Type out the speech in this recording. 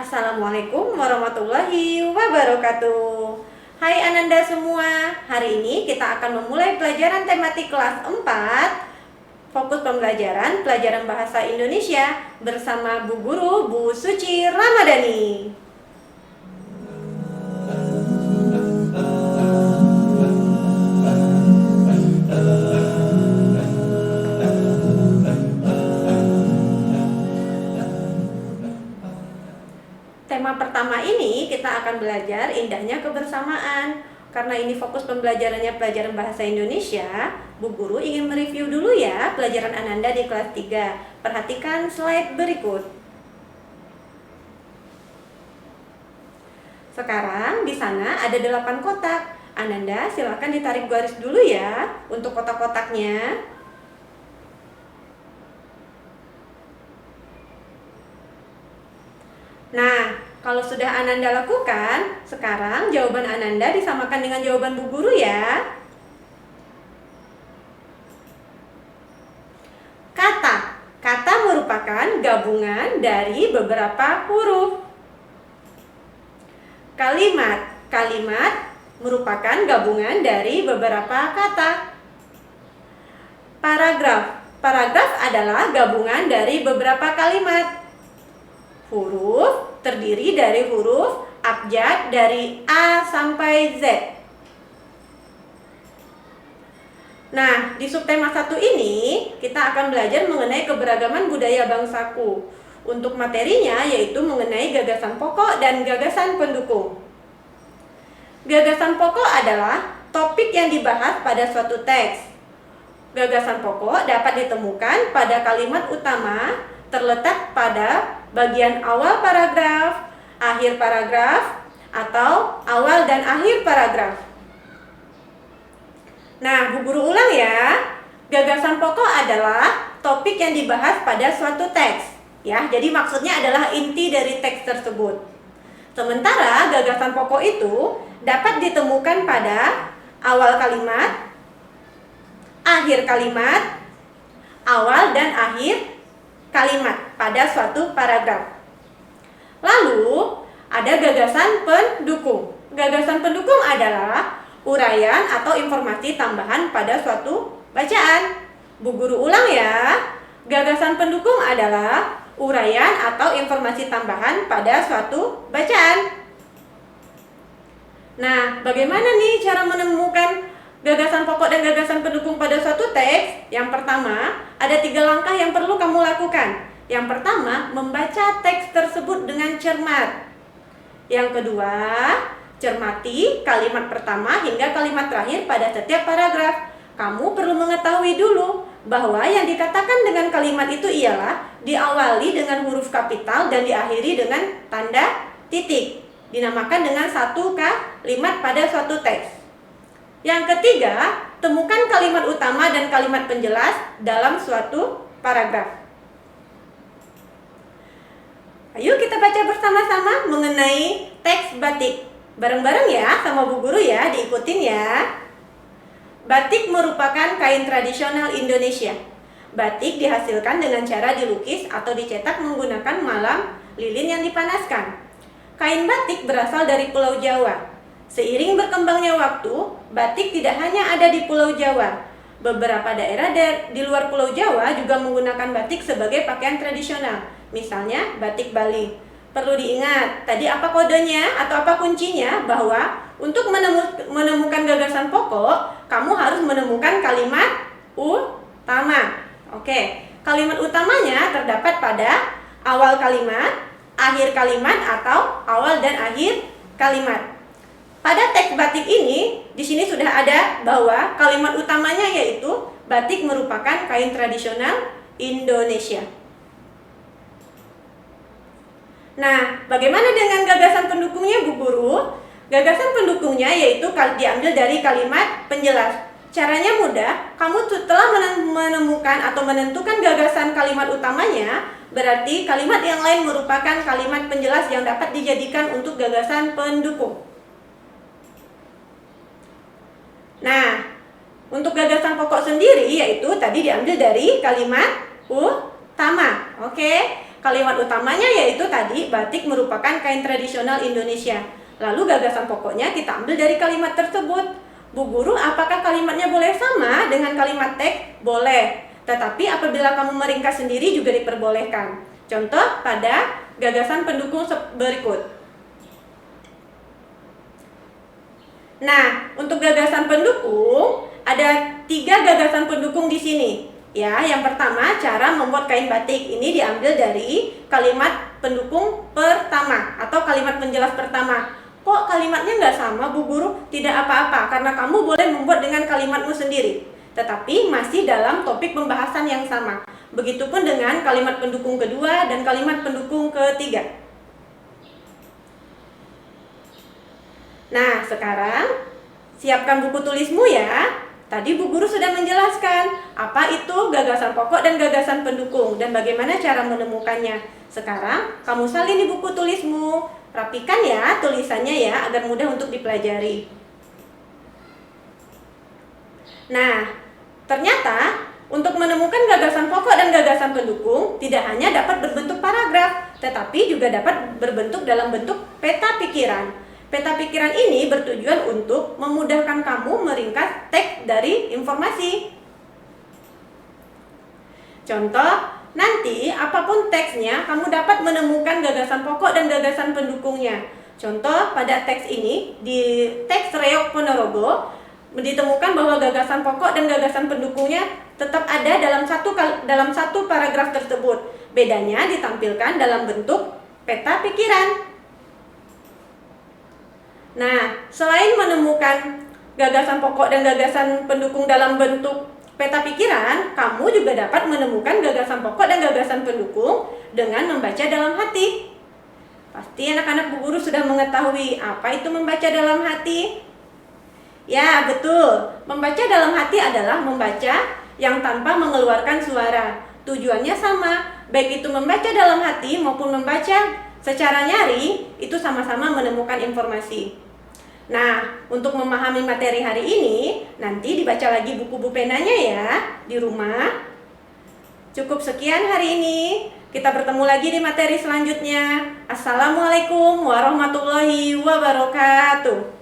Assalamualaikum warahmatullahi wabarakatuh. Hai Ananda semua, hari ini kita akan memulai pelajaran tematik kelas 4, fokus pelajaran bahasa Indonesia bersama Bu Guru Bu Suci Ramadhani. Tema pertama ini kita akan belajar indahnya kebersamaan. Karena ini fokus pembelajarannya pelajaran bahasa Indonesia, Bu Guru ingin mereview dulu ya pelajaran Ananda di kelas 3. Perhatikan slide berikut. Sekarang di sana ada 8 kotak. Ananda silakan ditarik garis dulu ya untuk kotak-kotaknya. Nah, kalau sudah Ananda lakukan, sekarang jawaban Ananda disamakan dengan jawaban Bu Guru ya. Kata merupakan gabungan dari beberapa huruf. Kalimat merupakan gabungan dari beberapa kata. Paragraf adalah gabungan dari beberapa kalimat. Huruf terdiri dari huruf abjad dari A sampai Z. Nah, di subtema 1 ini kita akan belajar mengenai keberagaman budaya bangsaku. Untuk materinya yaitu mengenai gagasan pokok dan gagasan pendukung. Gagasan pokok adalah topik yang dibahas pada suatu teks. Gagasan pokok dapat ditemukan pada kalimat utama terletak pada bagian awal paragraf, akhir paragraf, atau awal dan akhir paragraf. Nah, Bu Guru ulang ya. Gagasan pokok adalah topik yang dibahas pada suatu teks. Ya, jadi maksudnya adalah inti dari teks tersebut. Sementara gagasan pokok itu dapat ditemukan pada awal kalimat, akhir kalimat, awal dan akhir kalimat pada suatu paragraf. Lalu ada gagasan pendukung. Gagasan pendukung adalah uraian atau informasi tambahan pada suatu bacaan. Bu Guru ulang ya. Gagasan pendukung adalah uraian atau informasi tambahan pada suatu bacaan. Nah, bagaimana nih cara menemukan gagasan pokok dan gagasan pendukung pada suatu teks? Yang pertama, ada 3 langkah yang perlu kamu lakukan. Yang pertama, membaca teks tersebut dengan cermat. Yang kedua, cermati kalimat pertama hingga kalimat terakhir pada setiap paragraf. Kamu perlu mengetahui dulu bahwa yang dikatakan dengan kalimat itu ialah diawali dengan huruf kapital dan diakhiri dengan tanda titik. Dinamakan dengan satu kalimat pada suatu teks. Yang ketiga, temukan kalimat utama dan kalimat penjelas dalam suatu paragraf. Ayo kita baca bersama-sama mengenai teks batik. Bareng-bareng ya sama Bu Guru ya, diikutin ya. Batik merupakan kain tradisional Indonesia. Batik dihasilkan dengan cara dilukis atau dicetak menggunakan malam lilin yang dipanaskan. Kain batik berasal dari Pulau Jawa. Seiring berkembangnya waktu, batik tidak hanya ada di Pulau Jawa. Beberapa daerah di luar Pulau Jawa juga menggunakan batik sebagai pakaian tradisional. Misalnya batik Bali. Perlu diingat, tadi apa kodenya atau apa kuncinya? Bahwa untuk menemukan gagasan pokok, kamu harus menemukan kalimat utama. Oke, kalimat utamanya terdapat pada awal kalimat, akhir kalimat, atau awal dan akhir kalimat. Pada teks batik ini, di sini sudah ada bahwa kalimat utamanya yaitu batik merupakan kain tradisional Indonesia. Nah, bagaimana dengan gagasan pendukungnya Bu Guru? Gagasan pendukungnya yaitu diambil dari kalimat penjelas. Caranya mudah, kamu telah menemukan atau menentukan gagasan kalimat utamanya, berarti kalimat yang lain merupakan kalimat penjelas yang dapat dijadikan untuk gagasan pendukung. Nah, untuk gagasan pokok sendiri yaitu tadi diambil dari kalimat utama. Oke. Kalimat utamanya yaitu tadi, batik merupakan kain tradisional Indonesia. Lalu gagasan pokoknya kita ambil dari kalimat tersebut. Bu Guru, apakah kalimatnya boleh sama dengan kalimat teks? Boleh. Tetapi apabila kamu meringkas sendiri juga diperbolehkan. Contoh pada gagasan pendukung berikut. Nah, untuk gagasan pendukung, ada 3 gagasan pendukung di sini. Ya, yang pertama, cara membuat kain batik. Ini diambil dari kalimat pendukung pertama atau kalimat penjelas pertama. Kok kalimatnya nggak sama, Bu Guru? Tidak apa-apa, karena kamu boleh membuat dengan kalimatmu sendiri. Tetapi masih dalam topik pembahasan yang sama. Begitupun dengan kalimat pendukung kedua dan kalimat pendukung ketiga. Nah, sekarang siapkan buku tulismu ya. Tadi Bu Guru sudah menjelaskan apa itu gagasan pokok dan gagasan pendukung dan bagaimana cara menemukannya. Sekarang kamu salin di buku tulismu. Rapikan ya tulisannya ya agar mudah untuk dipelajari. Nah, ternyata untuk menemukan gagasan pokok dan gagasan pendukung tidak hanya dapat berbentuk paragraf, tetapi juga dapat berbentuk dalam bentuk peta pikiran. Peta pikiran ini bertujuan untuk memudahkan kamu meringkas teks dari informasi. Contoh, nanti apapun teksnya, kamu dapat menemukan gagasan pokok dan gagasan pendukungnya. Contoh, pada teks ini, di teks Reok Ponorogo, ditemukan bahwa gagasan pokok dan gagasan pendukungnya tetap ada dalam satu paragraf tersebut. Bedanya ditampilkan dalam bentuk peta pikiran. Nah, selain menemukan gagasan pokok dan gagasan pendukung dalam bentuk peta pikiran, kamu juga dapat menemukan gagasan pokok dan gagasan pendukung dengan membaca dalam hati. Pasti anak-anak Bu Guru sudah mengetahui apa itu membaca dalam hati. Ya, betul. Membaca dalam hati adalah membaca yang tanpa mengeluarkan suara. Tujuannya sama, baik itu membaca dalam hati maupun membaca secara nyari, itu sama-sama menemukan informasi. Nah, untuk memahami materi hari ini, nanti dibaca lagi buku penanya ya di rumah. Cukup sekian hari ini. Kita bertemu lagi di materi selanjutnya. Assalamualaikum warahmatullahi wabarakatuh.